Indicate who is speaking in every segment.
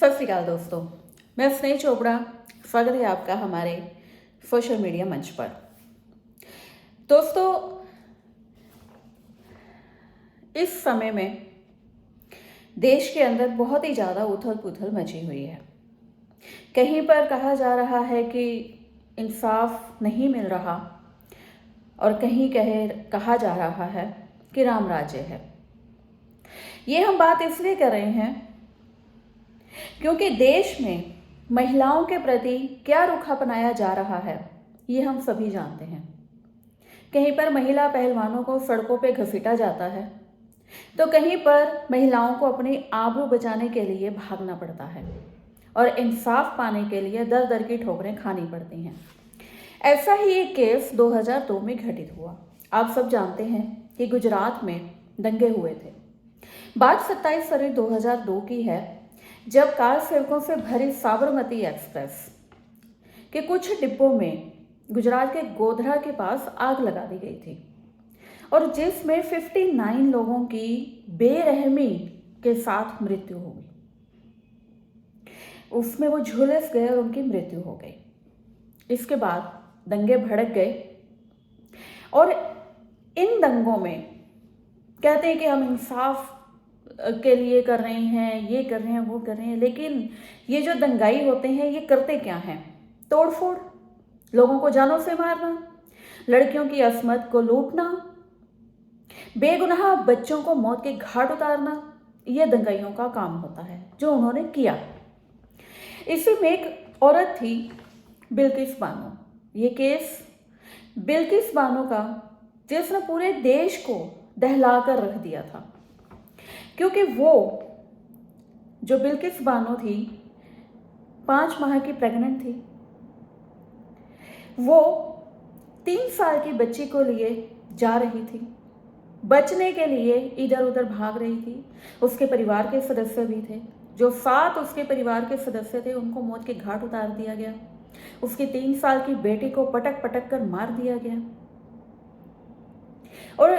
Speaker 1: सत श्री अकाल दोस्तों, मैं स्नेह चोपड़ा। स्वागत है आपका हमारे सोशल मीडिया मंच पर। दोस्तों, इस समय में देश के अंदर बहुत ही ज़्यादा उथल पुथल मची हुई है। कहीं पर कहा जा रहा है कि इंसाफ नहीं मिल रहा और कहीं कहा जा रहा है कि राम राज्य है। ये हम बात इसलिए कर रहे हैं क्योंकि देश में महिलाओं के प्रति क्या रुख अपनाया जा रहा है ये हम सभी जानते हैं। कहीं पर महिला पहलवानों को सड़कों पे घसीटा जाता है तो कहीं पर महिलाओं को अपनी आबरू बचाने के लिए भागना पड़ता है और इंसाफ पाने के लिए दर दर की ठोकरें खानी पड़ती हैं। ऐसा ही एक केस 2002 में घटित हुआ। आप सब जानते हैं कि गुजरात में दंगे हुए थे। बात 27 फरवरी 2002 की है, जब कार सेवकों से भरी साबरमती एक्सप्रेस के कुछ डिब्बों में गुजरात के गोधरा के पास आग लगा दी गई थी और जिसमें 59 लोगों की बेरहमी के साथ मृत्यु हो गई। उसमें वो झुलस गए और उनकी मृत्यु हो गई। इसके बाद दंगे भड़क गए और इन दंगों में कहते हैं कि हम इंसाफ के लिए कर रहे हैं, ये कर रहे हैं, वो कर रहे हैं, लेकिन ये जो दंगाई होते हैं ये करते क्या हैं? तोड़फोड़, लोगों को जानों से मारना, लड़कियों की अस्मत को लूटना, बेगुनाह बच्चों को मौत के घाट उतारना, ये दंगाइयों का काम होता है जो उन्होंने किया। इसी में एक औरत थी, बिल्किस बानो। ये केस बिल्किस बानो का जिसने पूरे देश को दहलाकर रख दिया था, क्योंकि वो जो बिल्किस बानो थी 5 माह की प्रेग्नेंट थी। वो 3 साल की बच्ची को लिए जा रही थी, बचने के लिए इधर उधर भाग रही थी। उसके परिवार के सदस्य भी थे, जो 7 उसके परिवार के सदस्य थे उनको मौत के घाट उतार दिया गया। उसकी 3 साल की बेटी को पटक पटक कर मार दिया गया। और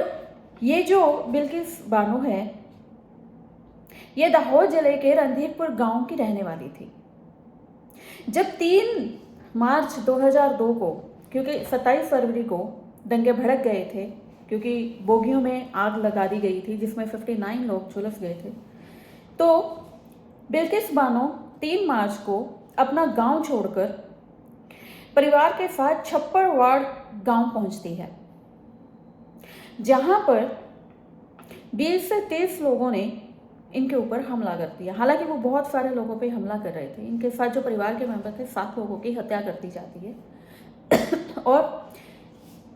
Speaker 1: ये जो बिल्किस बानो है, ये दाहोद जिले के रणधीरपुर गांव की रहने वाली थी। जब 3 मार्च 2002 को, क्योंकि 27 फरवरी को दंगे भड़क गए थे, क्योंकि बोगियों में आग लगा दी गई थी जिसमें 59 लोग झुलस गए थे, तो बिल्किस बानो 3 मार्च को अपना गांव छोड़कर परिवार के साथ छप्पड़वाड़ गांव पहुंचती है, जहां पर 20 से 30 लोगों ने इनके ऊपर हमला कर दिया। हालांकि वो बहुत सारे लोगों पे हमला कर रहे थे। इनके साथ जो परिवार के मेंबर थे 7 लोगों की हत्या कर दी जाती है और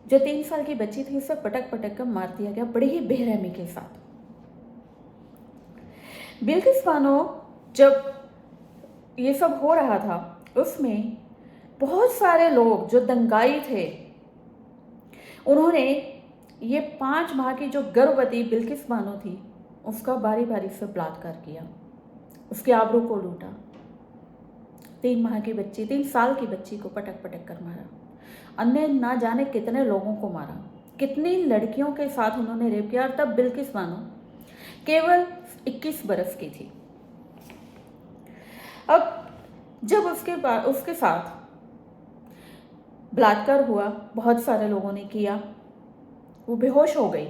Speaker 1: जो 3 साल की बच्ची थी उसे पटक पटक कर मार दिया गया बड़ी ही बेरहमी के साथ। बिल्किस बानो जब ये सब हो रहा था, उसमें बहुत सारे लोग जो दंगाई थे, उन्होंने ये 5 माह की जो गर्भवती बिल्किस बानो थी उसका बारी बारी से बलात्कार किया, उसके आबरू को लूटा। 3 माह की बच्ची, 3 साल की बच्ची को पटक पटक कर मारा। अन्य ना जाने कितने लोगों को मारा, कितनी लड़कियों के साथ उन्होंने रेप किया। और तब बिल्किस बानो केवल 21 बरस की थी। अब जब उसके साथ बलात्कार हुआ, बहुत सारे लोगों ने किया, वो बेहोश हो गई।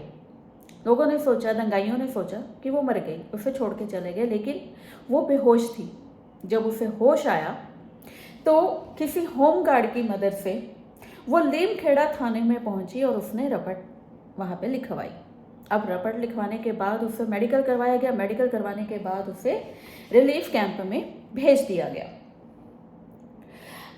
Speaker 1: लोगों ने सोचा, दंगाइयों ने सोचा कि वो मर गई, उसे छोड़ के चले गए, लेकिन वो बेहोश थी। जब उसे होश आया तो किसी होमगार्ड की मदद से वो लीमखेड़ा थाने में पहुंची और उसने रपट वहाँ पे लिखवाई। अब रपट लिखवाने के बाद उसे मेडिकल करवाया गया। मेडिकल करवाने के बाद उसे रिलीफ कैंप में भेज दिया गया।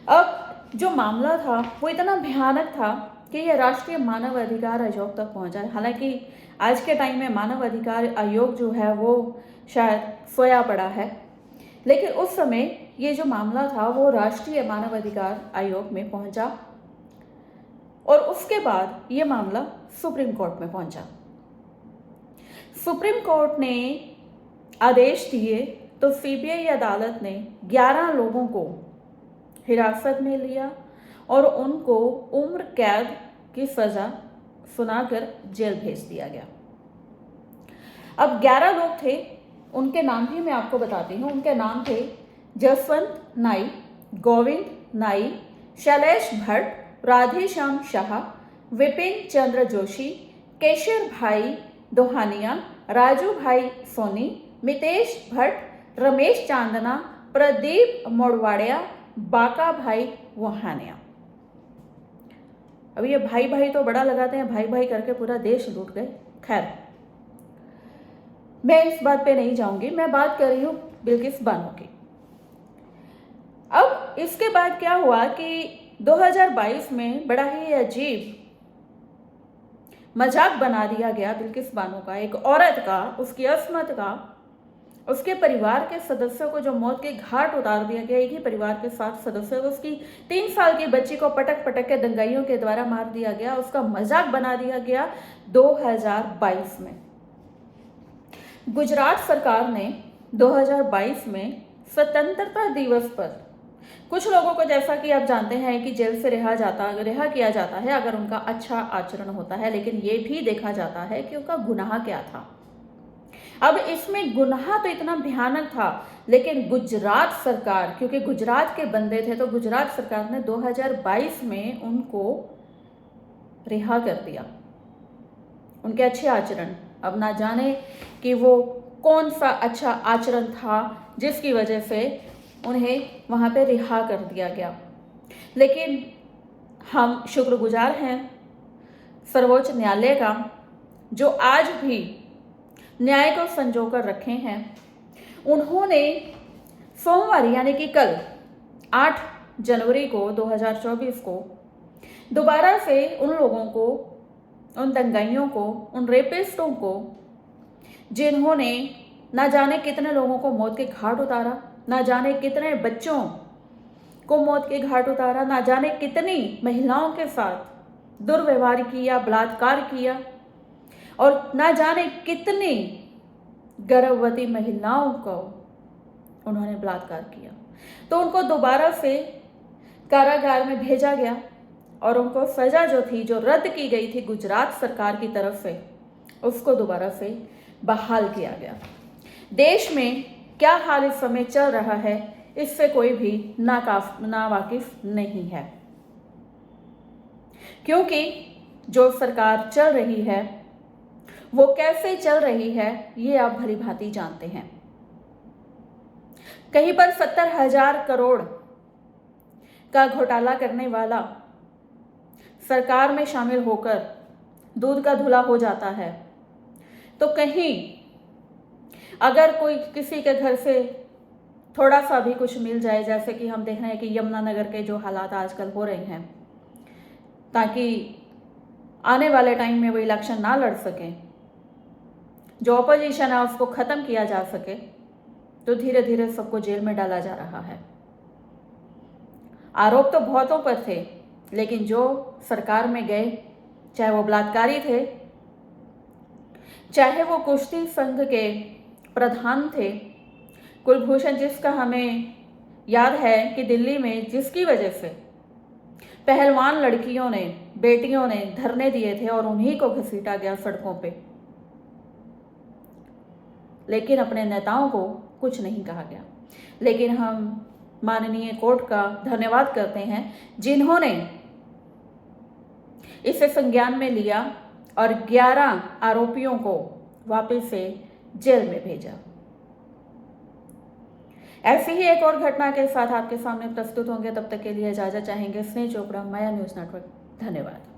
Speaker 1: अब जो मामला था वो इतना भयानक था कि यह राष्ट्रीय मानव अधिकार आयोग तक पहुंचा। हालांकि आज के टाइम में मानव अधिकार आयोग जो है वो शायद सोया पड़ा है, लेकिन उस समय ये जो मामला था वो राष्ट्रीय मानव अधिकार आयोग में पहुंचा और उसके बाद ये मामला सुप्रीम कोर्ट में पहुंचा। सुप्रीम कोर्ट ने आदेश दिए तो सीबीआई अदालत ने 11 लोगों को हिरासत में लिया और उनको उम्र कैद की सजा सुनाकर जेल भेज दिया गया। अब 11 लोग थे, उनके नाम भी मैं आपको बताती हूँ। उनके नाम थे जसवंत नाई, गोविंद नाई, शैलेश भट्ट, राधेश्याम शाह, विपिन चंद्र जोशी, केशर भाई दोहानिया, राजू भाई सोनी, मितेश भट्ट, रमेश चांदना, प्रदीप मोड़वाड़िया, बाका भाई वहानिया। अब ये भाई भाई तो बड़ा लगाते हैं, भाई भाई करके पूरा देश लूट गए। खैर, मैं इस बात पे नहीं जाऊंगी, मैं बात कर रही हूं बिल्किस बानो की। अब इसके बाद क्या हुआ कि 2022 में बड़ा ही अजीब मजाक बना दिया गया बिल्किस बानो का, एक औरत का, उसकी अस्मत का, उसके परिवार के सदस्यों को जो मौत के घाट उतार दिया गया। एक ही परिवार के 7 सदस्यों को, उसकी 3 साल की बच्ची को पटक पटक के दंगाइयों के द्वारा मार दिया गया, उसका मजाक बना दिया गया 2022 में। गुजरात सरकार ने 2022 में स्वतंत्रता दिवस पर कुछ लोगों को, जैसा कि आप जानते हैं कि जेल से रिहा किया जाता है अगर उनका अच्छा आचरण होता है, लेकिन ये भी देखा जाता है कि उनका गुनाह क्या था। अब इसमें गुनाह तो इतना भयानक था, लेकिन गुजरात सरकार, क्योंकि गुजरात के बंदे थे, तो गुजरात सरकार ने 2022 में उनको रिहा कर दिया, उनके अच्छे आचरण। अब ना जाने कि वो कौन सा अच्छा आचरण था जिसकी वजह से उन्हें वहाँ पे रिहा कर दिया गया। लेकिन हम शुक्रगुजार हैं सर्वोच्च न्यायालय का, जो आज भी न्याय को संजो कर रखे हैं। उन्होंने सोमवार यानी कि कल 8 जनवरी को 2024 को दोबारा से उन लोगों को, उन दंगाइयों को, उन रेपिस्टों को, जिन्होंने ना जाने कितने लोगों को मौत के घाट उतारा, ना जाने कितने बच्चों को मौत के घाट उतारा, ना जाने कितनी महिलाओं के साथ दुर्व्यवहार किया, बलात्कार किया, और ना जाने कितनी गर्भवती महिलाओं को उन्होंने बलात्कार किया। तो उनको दोबारा से कारागार में भेजा गया और उनको सजा जो थी, जो रद्द की गई थी गुजरात सरकार की तरफ से, उसको दोबारा से बहाल किया गया। देश में क्या हाल इस समय चल रहा है, इससे कोई भी नावाकिफ नहीं है, क्योंकि जो सरकार चल रही है वो कैसे चल रही है ये आप भली भांति जानते हैं। कहीं पर 70,000 करोड़ का घोटाला करने वाला सरकार में शामिल होकर दूध का धुला हो जाता है, तो कहीं अगर कोई किसी के घर से थोड़ा सा भी कुछ मिल जाए, जैसे कि हम देख रहे हैं कि यमुनानगर के जो हालात आजकल हो रहे हैं, ताकि आने वाले टाइम में वो इलेक्शन ना लड़ सके, जो ऑपोजिशन है उसको खत्म किया जा सके, तो धीरे धीरे सबको जेल में डाला जा रहा है। आरोप तो बहुतों पर थे, लेकिन जो सरकार में गए, चाहे वो बलात्कारी थे, चाहे वो कुश्ती संघ के प्रधान थे कुलभूषण, जिसका हमें याद है कि दिल्ली में जिसकी वजह से पहलवान लड़कियों ने, बेटियों ने धरने दिए थे और उन्हीं को घसीटा गया सड़कों पे, लेकिन अपने नेताओं को कुछ नहीं कहा गया। लेकिन हम माननीय कोर्ट का धन्यवाद करते हैं जिन्होंने इसे संज्ञान में लिया और 11 आरोपियों को वापस से जेल में भेजा। ऐसी ही एक और घटना के साथ आपके सामने प्रस्तुत होंगे। तब तक के लिए इजाजत चाहेंगे। स्नेह चोपड़ा, माया न्यूज़ नेटवर्क। धन्यवाद।